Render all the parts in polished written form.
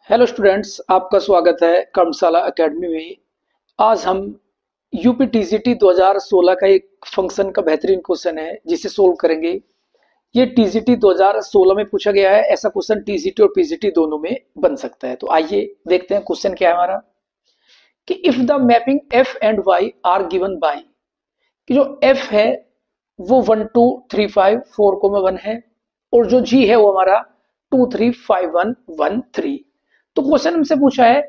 Hello students, आपका स्वागत है कर्मशाला एकेडमी में। आज हम यूपी टीजीटी 2016 का एक फंक्शन का बेहतरीन क्वेश्चन है जिसे सोल्व करेंगे। ये टीजीटी 2016 में पूछा गया है। ऐसा क्वेश्चन टीजीटी और पीजीटी दोनों में बन सकता है। तो आइए देखते हैं क्वेश्चन क्या है हमारा कि if the mapping F and Y are given by, कि जो एफ है वो 1 2 3 5 4,1 है और जो जी है वो हमारा 2 3 5 1 1 3। तो क्वेश्चन हमसे पूछा है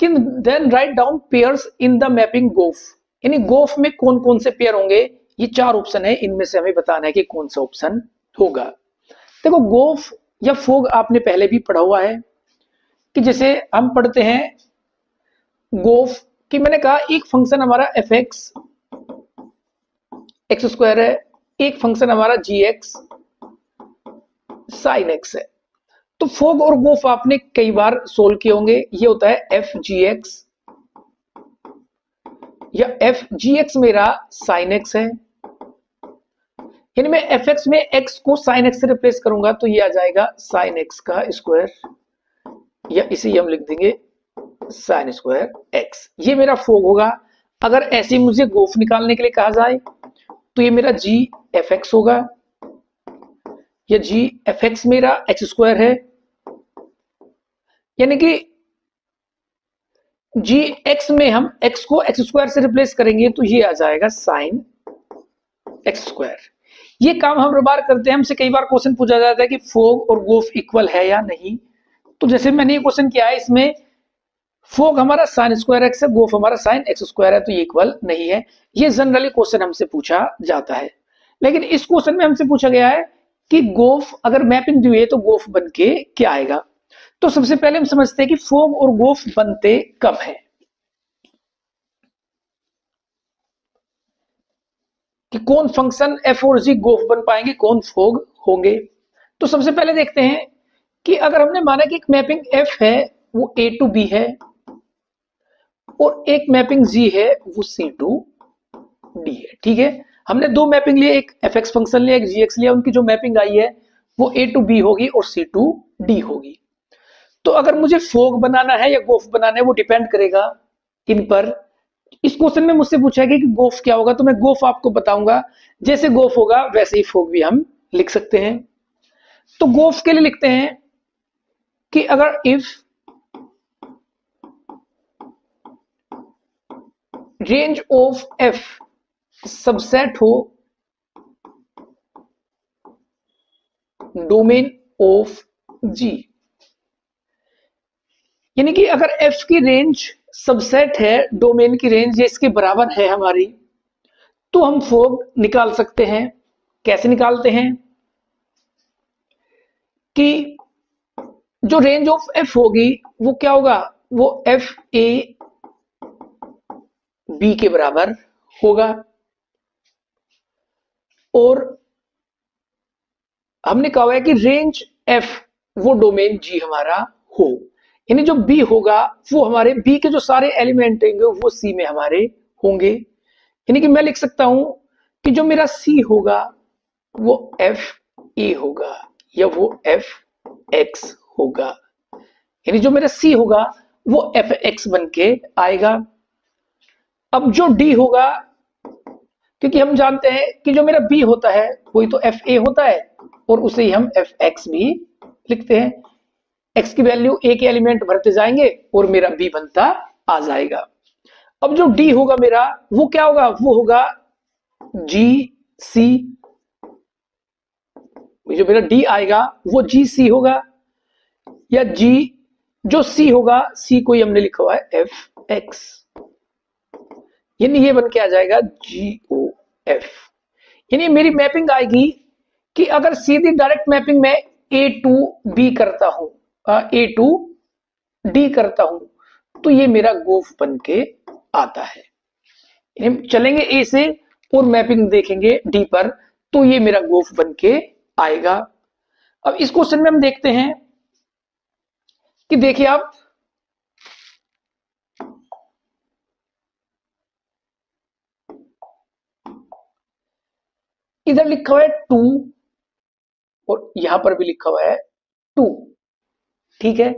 कि then write down pairs in the mapping gof, यानी गोफ में कौन कौन से पेयर होंगे। ये चार ऑप्शन है, इनमें से हमें बताना है कि कौन सा ऑप्शन होगा। देखो, गोफ या फोग आपने पहले भी पढ़ा हुआ है कि जैसे हम पढ़ते हैं गोफ कि मैंने कहा एक फंक्शन हमारा एफ एक्स एक्स स्क्वायर है, एक फंक्शन हमारा जी एक्स साइन एक्स है। तो फोग और गोफ आपने कई बार सोल्व किए होंगे। ये होता है एफ जी एक्स या एफ जी एक्स मेरा साइन एक्स है, यानी मैं एफ एक्स में एक्स को साइन एक्स से रिप्लेस करूंगा तो ये आ जाएगा साइन एक्स का स्क्वायर, या इसे हम लिख देंगे साइन स्क्वायर एक्स। ये मेरा फोग होगा। अगर ऐसे मुझे गोफ निकालने के लिए कहा जाए तो ये मेरा जी एफ एक्स होगा, या जी एफ एक्स मेरा एक्स स्क्वायर है, यानी कि जी एक्स में हम एक्स को एक्स स्क्वायर से रिप्लेस करेंगे तो ये आ जाएगा साइन एक्स स्क्वायर। ये काम हम हर बार करते हैं। हमसे कई बार क्वेश्चन पूछा जाता है कि फोग और गोफ इक्वल है या नहीं। तो जैसे मैंने ये क्वेश्चन किया है, इसमें फोग हमारा साइन स्क्वायर एक्स है, गोफ हमारा साइन एक्स स्क्वायर है, तो ये इक्वल नहीं है। ये जनरली क्वेश्चन हमसे पूछा जाता है। लेकिन इस क्वेश्चन में हमसे पूछा गया है कि गोफ अगर मैपिंग दी हुई है तो गोफ बन के क्या आएगा। तो सबसे पहले हम समझते हैं कि फोग और गोफ बनते कब है, कि कौन फंक्शन एफ और जी गोफ बन पाएंगे, कौन फोग होंगे। तो सबसे पहले देखते हैं कि अगर हमने माना कि एक मैपिंग एफ है वो ए टू बी है और एक मैपिंग जी है वो सी टू डी है। ठीक है, हमने दो मैपिंग लिए, एक एफ एक्स फंक्शन लिया, एक जी एक्स लिया। उनकी जो मैपिंग आई है वो ए टू बी होगी और सी टू डी होगी। तो अगर मुझे फोग बनाना है या गोफ बनाना है वो डिपेंड करेगा इन पर। इस क्वेश्चन में मुझसे पूछा गया कि गोफ क्या होगा, तो मैं गोफ आपको बताऊंगा। जैसे गोफ होगा वैसे ही फोग भी हम लिख सकते हैं। तो गोफ के लिए लिखते हैं कि अगर if range of F subset हो डोमेन ऑफ जी, यानी कि अगर एफ की रेंज सबसेट है, डोमेन की रेंज ये इसके बराबर है हमारी, तो हम फोग निकाल सकते हैं। कैसे निकालते हैं कि जो रेंज ऑफ एफ होगी वो क्या होगा, वो एफ ए बी के बराबर होगा। और हमने कहा है कि रेंज एफ वो डोमेन जी हमारा हो, यानी जो बी होगा वो हमारे बी के जो सारे एलिमेंट होंगे वो सी में हमारे होंगे। यानी कि मैं लिख सकता हूं कि जो मेरा सी होगा वो एफ ए होगा या वो एफ एक्स होगा, यानी जो मेरा सी होगा वो एफ एक्स बन के आएगा। अब जो डी होगा, क्योंकि हम जानते हैं कि जो मेरा बी होता है वही तो एफ ए होता है और उसे ही हम एफ एक्स भी लिखते हैं। एक्स की वैल्यू ए के एलिमेंट भरते जाएंगे और मेरा बी बनता आ जाएगा। अब जो डी होगा मेरा वो क्या होगा, वो होगा जी सी, जो मेरा डी आएगा वो जी सी होगा, या जी जो सी होगा सी को ही हमने लिखा हुआ है एफ एक्स, यानी ये बन के आ जाएगा जी ओ एफ। यानी मेरी मैपिंग आएगी कि अगर सीधी डायरेक्ट मैपिंग में ए टू बी करता हूं, ए टू डी करता हूं, तो ये मेरा गोफ बन के आता है। चलेंगे ए से और मैपिंग देखेंगे डी पर, तो ये मेरा गोफ बन के आएगा। अब इस क्वेश्चन में हम देखते हैं कि देखिए आप, इधर लिखा हुआ है 2 और यहां पर भी लिखा हुआ है 2। ठीक है,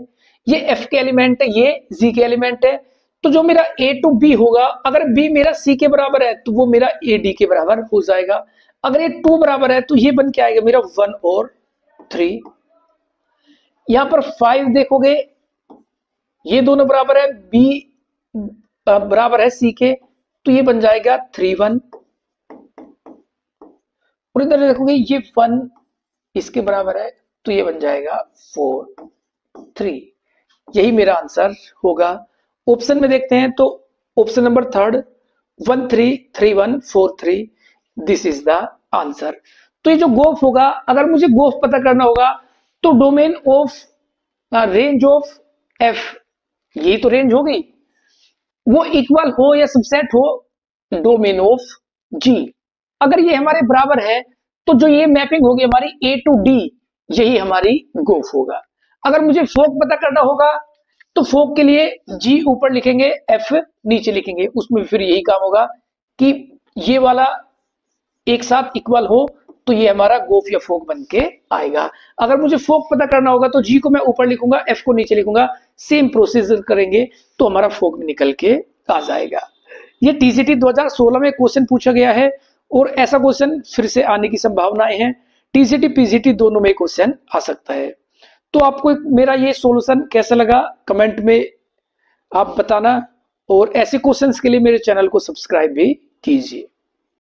ये एफ के एलिमेंट है, ये जी के एलिमेंट है। तो जो मेरा ए टू बी होगा, अगर बी मेरा सी के बराबर है तो वो मेरा ए डी के बराबर हो जाएगा। अगर ये 2 बराबर है तो ये बन के आएगा मेरा 1 और 3। यहां पर 5 देखोगे, ये दोनों बराबर है, बी बराबर है सी के, तो ये बन जाएगा 3 1। और इधर देखोगे ये 1 इसके बराबर है, तो ये बन जाएगा 4 3। यही मेरा आंसर होगा। ऑप्शन में देखते हैं तो option number 3 1 3 3 1 4 3, this is the answer. तो ये जो गोफ होगा, अगर मुझे गोफ पता करना होगा तो domain of range of F, यही तो रेंज हो गई, वो इक्वल हो या सबसेट हो डोमेन ऑफ जी। अगर ये हमारे बराबर है तो जो ये मैपिंग होगी हमारी ए टू डी, यही हमारी गोफ होगा। अगर मुझे फोक पता करना होगा तो फोक के लिए जी ऊपर लिखेंगे, एफ नीचे लिखेंगे, उसमें फिर यही काम होगा कि ये वाला एक साथ इक्वल हो तो ये हमारा गोफ या फोक बन के आएगा। अगर मुझे फोक पता करना होगा तो जी को मैं ऊपर लिखूंगा, एफ को नीचे लिखूंगा, सेम प्रोसीजर करेंगे तो हमारा फोक भी निकल के आ जाएगा। ये टीजीटी 2016 में क्वेश्चन पूछा गया है और ऐसा क्वेश्चन फिर से आने की संभावनाएं हैं। टीजीटी पीजीटी दोनों में क्वेश्चन आ सकता है। तो आपको मेरा ये सॉल्यूशन कैसा लगा कमेंट में आप बताना, और ऐसे क्वेश्चंस के लिए मेरे चैनल को सब्सक्राइब भी कीजिए।